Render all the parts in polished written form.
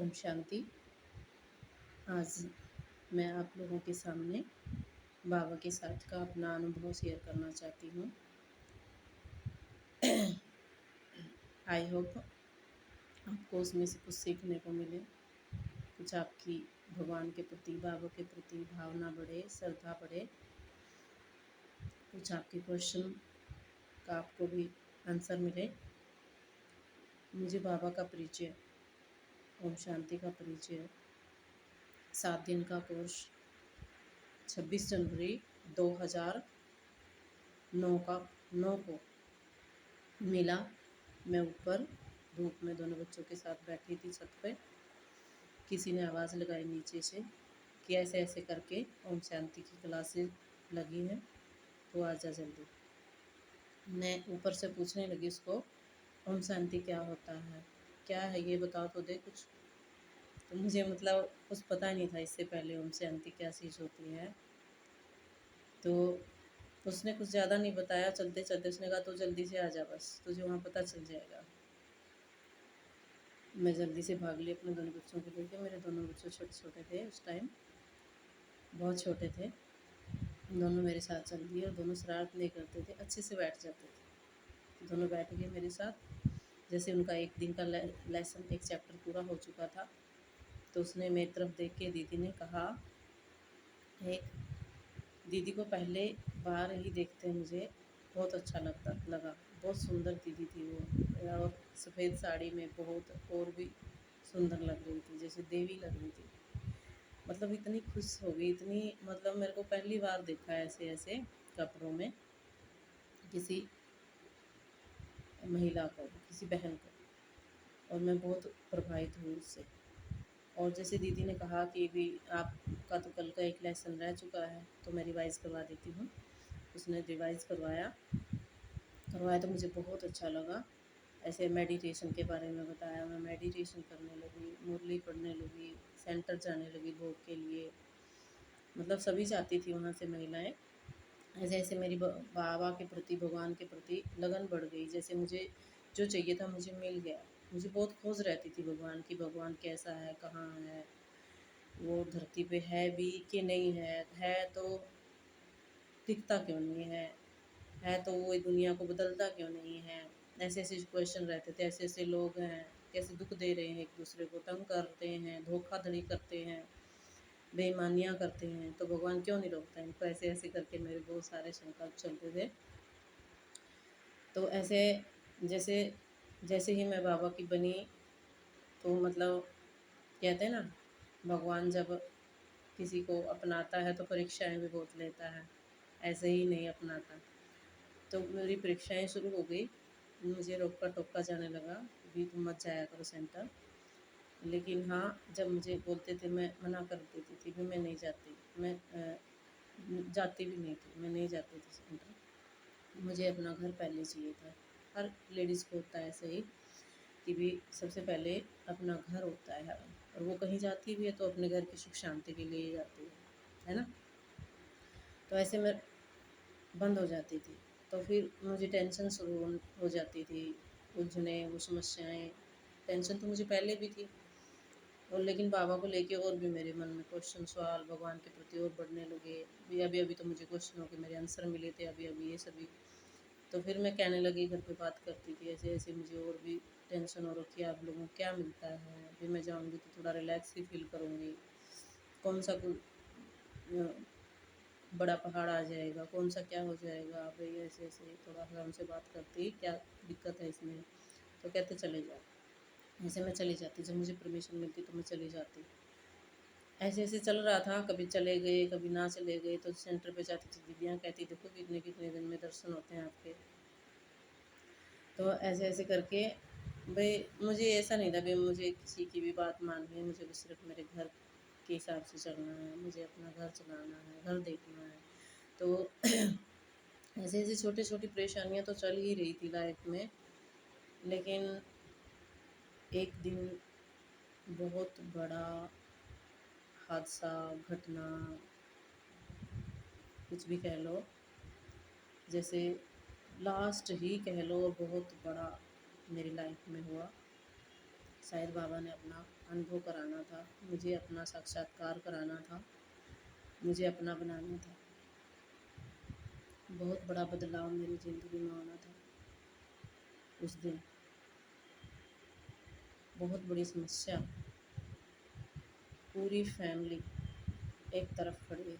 ओम शांति। आज मैं आप लोगों के सामने बाबा के साथ का अपना अनुभव शेयर करना चाहती हूँ। आई होप आपको उसमें से कुछ सीखने को मिले, कुछ आपकी भगवान के प्रति, बाबा के प्रति भावना बढ़े, श्रद्धा बढ़े, कुछ आपके क्वेश्चन का आपको भी आंसर मिले। मुझे बाबा का परिचय, ओम शांति का परिचय 7 दिन का कोर्स 26 जनवरी 2009 को मिला। मैं ऊपर धूप में दोनों बच्चों के साथ बैठी थी छत पे। किसी ने आवाज़ लगाई नीचे से कि ऐसे ऐसे करके ओम शांति की क्लासेस लगी हैं, तो आ जा जल्दी। मैं ऊपर से पूछने लगी उसको, ओम शांति क्या होता है, क्या है ये बताओ तो दे कुछ। तो मुझे कुछ पता नहीं था इससे पहले ओम शांति क्या चीज़ होती है। तो उसने कुछ ज़्यादा नहीं बताया। चलते चलते उसने कहा तो जल्दी से आ जा, बस तुझे वहाँ पता चल जाएगा। मैं जल्दी से भाग ली अपने दोनों बच्चों को लेके। मेरे दोनों बच्चे छोटे छोटे थे उस टाइम, बहुत छोटे थे। दोनों मेरे साथ चल दिए और दोनों शरारत नहीं करते थे, अच्छे से बैठ जाते थे। दोनों बैठ गए मेरे साथ। जैसे उनका एक दिन का लेसन, एक चैप्टर पूरा हो चुका था, तो उसने मेरी तरफ देख के दीदी ने कहा, एक दीदी को पहले बार ही देखते मुझे बहुत अच्छा लगा। बहुत सुंदर दीदी थी वो, और सफ़ेद साड़ी में बहुत और भी सुंदर लग रही थी, जैसे देवी लग रही थी। इतनी खुश हो गई, इतनी मेरे को पहली बार देखा ऐसे ऐसे कपड़ों में किसी महिला को, किसी बहन को, और मैं बहुत प्रभावित हुई उससे। और जैसे दीदी ने कहा कि भी आपका तो कल का एक लेसन रह चुका है, तो मैं रिवाइज़ करवा देती हूँ। उसने रिवाइज़ करवाया तो मुझे बहुत अच्छा लगा। ऐसे मेडिटेशन के बारे में बताया, मैं मेडिटेशन करने लगी, मुरली पढ़ने लगी, सेंटर जाने लगी भोग के लिए। सभी जाती थी वहाँ से महिलाएं। ऐसे ऐसे मेरी बाबा के प्रति, भगवान के प्रति लगन बढ़ गई। जैसे मुझे जो चाहिए था मुझे मिल गया। मुझे बहुत खोज रहती थी भगवान की, भगवान कैसा है, कहाँ है, वो धरती पे है भी कि नहीं है तो दिखता क्यों नहीं है तो वो दुनिया को बदलता क्यों नहीं है। ऐसे ऐसे क्वेश्चन रहते थे। ऐसे ऐसे लोग हैं, कैसे दुख दे रहे हैं, एक दूसरे को तंग करते हैं, धोखाधड़ी करते हैं, बेईमानियाँ करते हैं, तो भगवान क्यों नहीं रोकता इनको। ऐसे ऐसे करके मेरे बहुत सारे संकल्प चलते थे। तो ऐसे जैसे जैसे ही मैं बाबा की बनी, तो कहते हैं ना, भगवान जब किसी को अपनाता है तो परीक्षाएं भी बहुत लेता है, ऐसे ही नहीं अपनाता। तो मेरी परीक्षाएं शुरू हो गई। मुझे रोका टोका जाने लगा, भी तुम मत जाया करो सेंटर। लेकिन हाँ, जब मुझे बोलते थे मैं मना कर देती थी भी मैं नहीं जाती। मैं जाती भी नहीं थी, मैं नहीं जाती थी सेंटर। मुझे अपना घर पहले चाहिए था। हर लेडीज़ को होता है ऐसे ही कि भी सबसे पहले अपना घर होता है, और वो कहीं जाती भी है तो अपने घर की सुख शांति के लिए ही जाती है ना। तो ऐसे में बंद हो जाती थी, तो फिर मुझे टेंशन शुरू हो जाती थी, उलझने, वो समस्याएं। टेंशन तो मुझे पहले भी थी, और लेकिन बाबा को लेके और भी मेरे मन में क्वेश्चन, सवाल भगवान के प्रति और बढ़ने लगे। अभी अभी तो मुझे क्वेश्चनों के मेरे आंसर मिले थे, अभी अभी ये सभी। तो फिर मैं कहने लगी, घर पे बात करती थी, ऐसे ऐसे मुझे और भी टेंशन हो रखी है, आप लोगों को क्या मिलता है, अभी मैं जाऊँगी तो थोड़ा रिलैक्स ही फील करूँगी। कौन सा कोई बड़ा पहाड़ आ जाएगा, कौन सा क्या हो जाएगा भाई। ऐसे ऐसे थोड़ा सा उनसे बात करती, क्या दिक्कत है इसमें। तो कहते चले जाओ। ऐसे मैं चली जाती, जब मुझे परमिशन मिलती तो मैं चली जाती। ऐसे ऐसे चल रहा था, कभी चले गए कभी ना चले गए। तो सेंटर पे जाती थी, दीदियाँ कहती देखो कितने कितने दिन में दर्शन होते हैं आपके। तो ऐसे ऐसे करके भाई मुझे ऐसा नहीं था भाई मुझे किसी की भी बात माननी है। मुझे बस सिर्फ मेरे घर के हिसाब से चलना है, मुझे अपना घर चलाना है, घर देखना है। तो ऐसे ऐसे छोटी छोटी परेशानियाँ तो चल ही रही थी लाइफ में। लेकिन एक दिन बहुत बड़ा हादसा, घटना, कुछ भी कह लो, जैसे लास्ट ही कह लो, बहुत बड़ा मेरी लाइफ में हुआ। शायद बाबा ने अपना अनुभव कराना था, मुझे अपना साक्षात्कार कराना था, मुझे अपना बनाना था। बहुत बड़ा बदलाव मेरी ज़िंदगी में होना था उस दिन। बहुत बड़ी समस्या, पूरी फैमिली एक तरफ खड़ी है।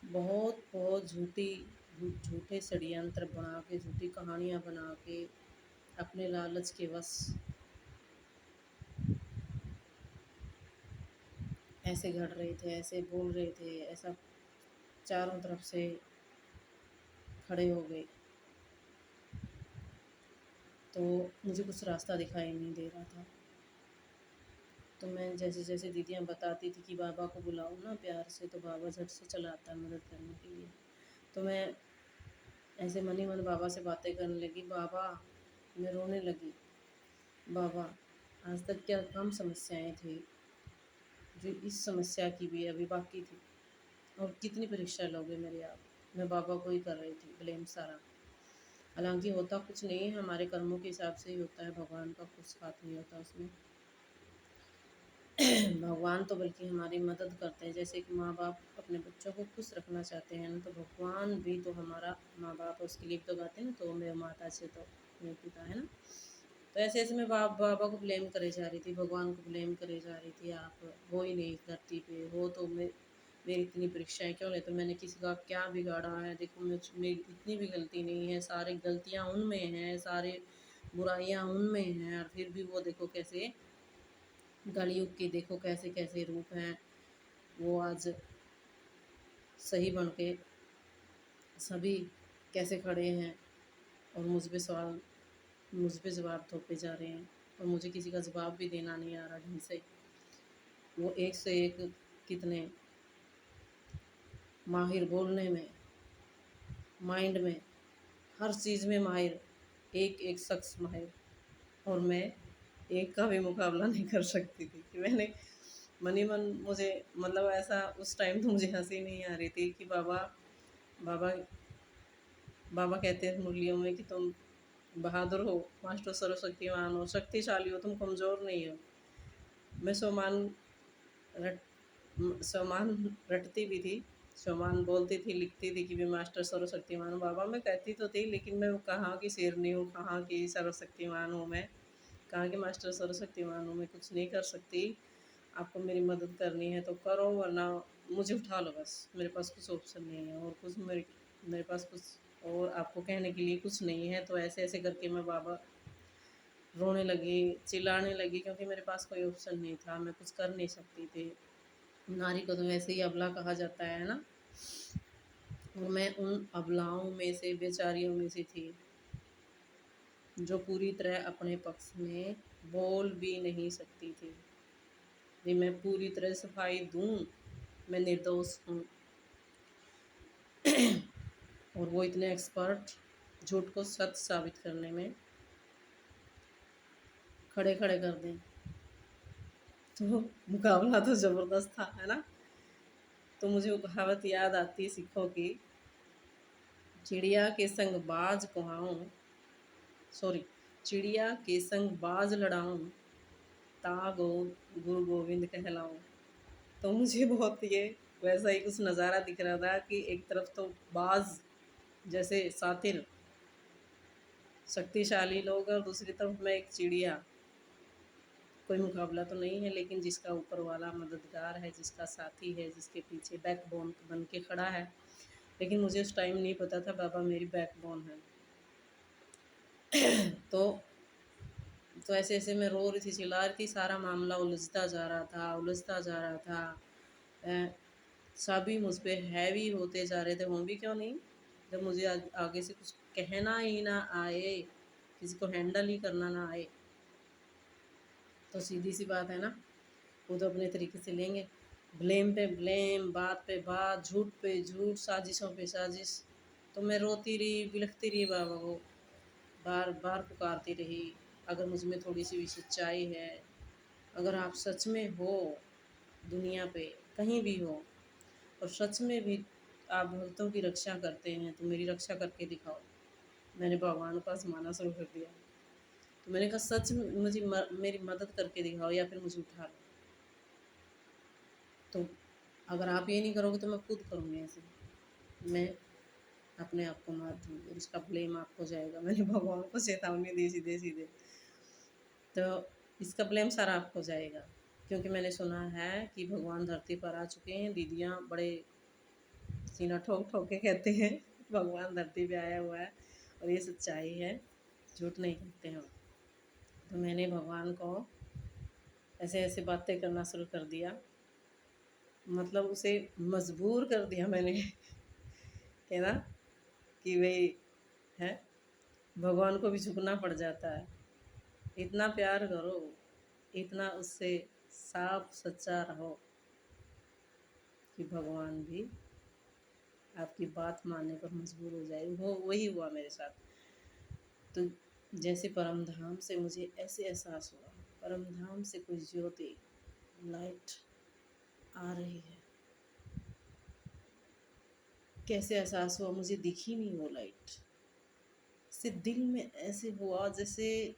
बहुत बहुत झूठे षड्यंत्र बना के, झूठी कहानियाँ बना के, अपने लालच के वश ऐसे घड़ रहे थे, ऐसे बोल रहे थे, ऐसा चारों तरफ से खड़े हो गए। तो मुझे कुछ रास्ता दिखाई नहीं दे रहा था। तो मैं जैसे जैसे दीदियाँ बताती थी कि बाबा को बुलाओ ना प्यार से, तो बाबा झट से चला आता है मदद करने के लिए। तो मैं ऐसे मन ही मन बाबा से बातें करने लगी। बाबा, मैं रोने लगी। बाबा, आज तक क्या कम समस्याएं थी जो इस समस्या की भी अभी बाकी थी, और कितनी परीक्षा लोगे मेरे आप। मैं बाबा को ही कर रही थी ब्लेम सारा। हालांकि होता कुछ नहीं है, हमारे कर्मों के हिसाब से ही होता है, भगवान का कुछ हाथ नहीं होता उसमें। भगवान तो बल्कि हमारी मदद करते हैं। जैसे कि माँ बाप अपने बच्चों को खुश रखना चाहते हैं ना, तो भगवान भी तो हमारा माँ बाप है, उसके लिए तो गाते हैं ना, तो मेरे माता से तो मेरे पिता, है ना। तो ऐसे ऐसे मैं बाबा को ब्लेम करे जा रही थी, भगवान को ब्लेम करे जा रही थी। आप हो ही नहीं इस धरती पे, हो तो मेरी इतनी परीक्षाएं क्यों लेते, मैंने किसी का क्या बिगाड़ा है। देखो मेरी इतनी भी गलती नहीं है, सारी गलतियाँ उनमें हैं, सारे बुराइयाँ उनमें हैं, और फिर भी वो देखो कैसे कलयुग के, देखो कैसे कैसे रूप हैं, वो आज सही बन के सभी कैसे खड़े हैं, और मुझ पे जवाब थोपे जा रहे हैं, और मुझे किसी का जवाब भी देना नहीं आ रहा ढंग से। वो एक से एक कितने माहिर बोलने में, माइंड में, हर चीज़ में माहिर, एक एक शख्स माहिर, और मैं एक का भी मुकाबला नहीं कर सकती थी। कि मैंने मन ही मन, मुझे मतलब ऐसा उस टाइम तो मुझे हंसी नहीं आ रही थी कि बाबा बाबा बाबा कहते हैं मुरलियों में कि तुम बहादुर हो, मास्टर सर्वशक्तिमान हो, शक्तिशाली हो, तुम कमज़ोर नहीं हो। मैं रट सोमान रटती भी थी, सोमान बोलती थी, लिखती थी कि मैं मास्टर सर्वशक्तिमान हूँ। बाबा, मैं कहती तो थी, लेकिन मैं कहाँ की शेरनी हूँ, कहाँ की सर्वशक्तिमान हूँ मैं, कहाँ की मास्टर सर्वशक्तिमान हूँ। मैं कुछ नहीं कर सकती। आपको मेरी मदद करनी है तो करो, वरना मुझे उठा लो बस। मेरे पास कुछ ऑप्शन नहीं है, और कुछ मेरे पास कुछ और आपको कहने के लिए कुछ नहीं है। तो ऐसे ऐसे करके मैं बाबा रोने लगी, चिल्लाने लगी, क्योंकि मेरे पास कोई ऑप्शन नहीं था, मैं कुछ कर नहीं सकती थी। नारी को तो वैसे ही अबला कहा जाता है ना। और मैं उन अबलाओं में से, बेचारियों में से थी, जो पूरी तरह अपने पक्ष में बोल भी नहीं सकती थी। भी मैं पूरी तरह सफाई दूं, मैं निर्दोष हूँ। और वो इतने एक्सपर्ट झूठ को सच साबित करने में खड़े खड़े कर दें। तो मुकाबला तो ज़बरदस्त था, है ना। तो मुझे वो कहावत याद आती है सिखों की, चिड़िया के संग बाज कुहाऊं, सॉरी, चिड़िया के संग बाज लड़ाऊं, ता गुरु गोविंद कहलाऊं। तो मुझे बहुत ये वैसा ही कुछ नज़ारा दिख रहा था कि एक तरफ तो बाज जैसे सातिर शक्तिशाली लोग, और दूसरी तरफ मैं एक चिड़िया। कोई मुकाबला तो नहीं है, लेकिन जिसका ऊपर वाला मददगार है, जिसका साथी है, जिसके पीछे बैकबोन बन के खड़ा है। लेकिन मुझे उस टाइम नहीं पता था बाबा मेरी बैकबोन है। तो ऐसे ऐसे मैं रो रही थी, चिल्ला रही थी, सारा मामला उलझता जा रहा था, उलझता जा रहा था। सभी मुझ पे हैवी होते जा रहे थे। हों भी क्यों नहीं, जब मुझे आगे से कुछ कहना ही ना आए, किसी को हैंडल ही करना ना आए, तो सीधी सी बात है ना, वो तो अपने तरीके से लेंगे। ब्लेम पे ब्लेम, बात पे बात, झूठ पे झूठ, साजिशों पे साजिश। तो मैं रोती रही, बिलखती रही बाबा को, बार बार पुकारती रही। अगर मुझ में थोड़ी सी भी सच्चाई है, अगर आप सच में हो दुनिया पे कहीं भी हो, और सच में भी आप भक्तों की रक्षा करते हैं, तो मेरी रक्षा करके दिखाओ। मैंने भगवान को आजमाना शुरू कर दिया। तो मैंने कहा सच में मुझे मेरी मदद करके दिखाओ या फिर मुझे उठा लो। तो अगर आप ये नहीं करोगे तो मैं खुद करूँगी ऐसे। मैं अपने आप को मार दूँगी और उसका ब्लेम आपको जाएगा। मैंने भगवान को चेतावनी दी सीधे-सीधे। तो इसका ब्लेम सारा आपको जाएगा, क्योंकि मैंने सुना है कि भगवान धरती पर आ चुके हैं। दीदियाँ बड़े सीना ठोक-ठोक के कहते हैं भगवान धरती पे आया हुआ है और ये सच्चाई है, झूठ नहीं कहते हम। तो मैंने भगवान को ऐसे-ऐसे बातें करना शुरू कर दिया, मतलब उसे मजबूर कर दिया मैंने कि ना कि भई है, भगवान को भी झुकना पड़ जाता है। इतना प्यार करो, इतना उससे साफ सच्चा रहो कि भगवान भी आपकी बात मानने पर मजबूर हो जाए। वो वही हुआ मेरे साथ। तो जैसे परम धाम से मुझे ऐसे एहसास हुआ, परम धाम से कोई ज्योति, लाइट आ रही है। कैसे एहसास हुआ, मुझे दिखी नहीं वो लाइट। से दिल में ऐसे हुआ जैसे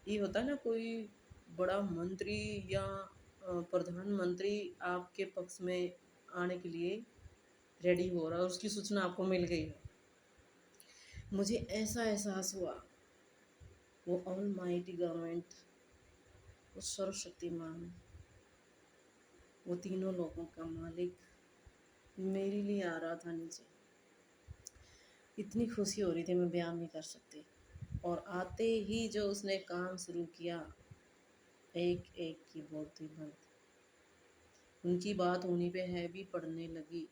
ये होता है ना, कोई बड़ा मंत्री या प्रधानमंत्री आपके पक्ष में आने के लिए रेडी हो रहा है और उसकी सूचना आपको मिल गई है। मुझे ऐसा एहसास हुआ वो ऑलमाइटी गवर्नमेंट, वो सर्वशक्तिमान, वो तीनों लोगों का मालिक मेरे लिए आ रहा था नीचे। इतनी खुशी हो रही थी मैं बयान नहीं कर सकती। और आते ही जो उसने काम शुरू किया, एक एक की बोलती बंद। उनकी बात उन्हीं पे है भी पड़ने लगी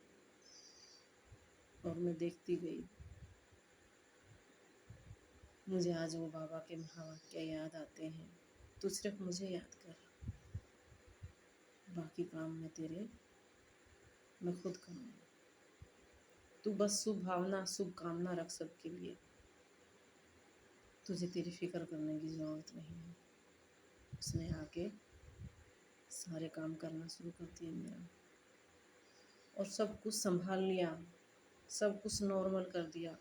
और मैं देखती गई। मुझे आज वो बाबा के महावाक्य याद आते हैं, तू सिर्फ मुझे याद कर, बाकी काम मैं तेरे मैं खुद करूँगी। तू बस शुभ भावना शुभ कामना रख सबके लिए, तुझे तेरी फिक्र करने की ज़रूरत नहीं है। उसने आके सारे काम करना शुरू कर दिया मेरा, और सब कुछ संभाल लिया, सब कुछ नॉर्मल कर दिया,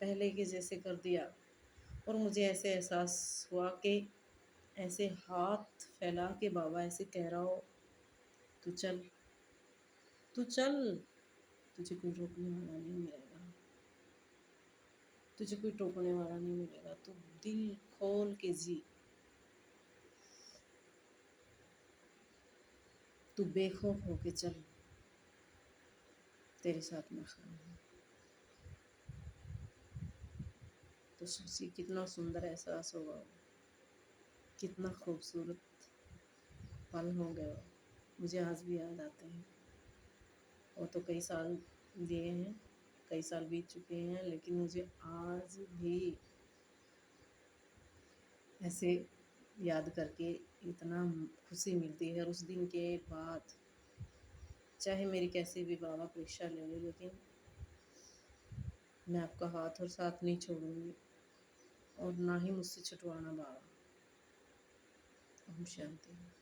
पहले के जैसे कर दिया। और मुझे ऐसे एहसास हुआ कि ऐसे हाथ फैला के बाबा ऐसे कह रहा हो, तू चल, तू चल, तुझे कोई रोकने वाला नहीं मिलेगा, तुझे कोई टोकने वाला नहीं मिलेगा। तू दिल खोल के जी, तू बेखौफ होके चल, तेरे साथ मैं खड़ा हूँ। तो सोचिए कितना सुंदर एहसास होगा, कितना खूबसूरत पल हो गया। मुझे आज भी याद आते हैं। वो तो कई साल दिए हैं, कई साल बीत चुके हैं, लेकिन मुझे आज भी ऐसे याद करके इतना खुशी मिलती है। और उस दिन के बाद चाहे मेरी कैसे भी बाबा परीक्षा ले ले, लेकिन मैं आपका हाथ और साथ नहीं छोड़ूंगी और ना ही मुझसे छुटवाना बाबा। ओम शांति।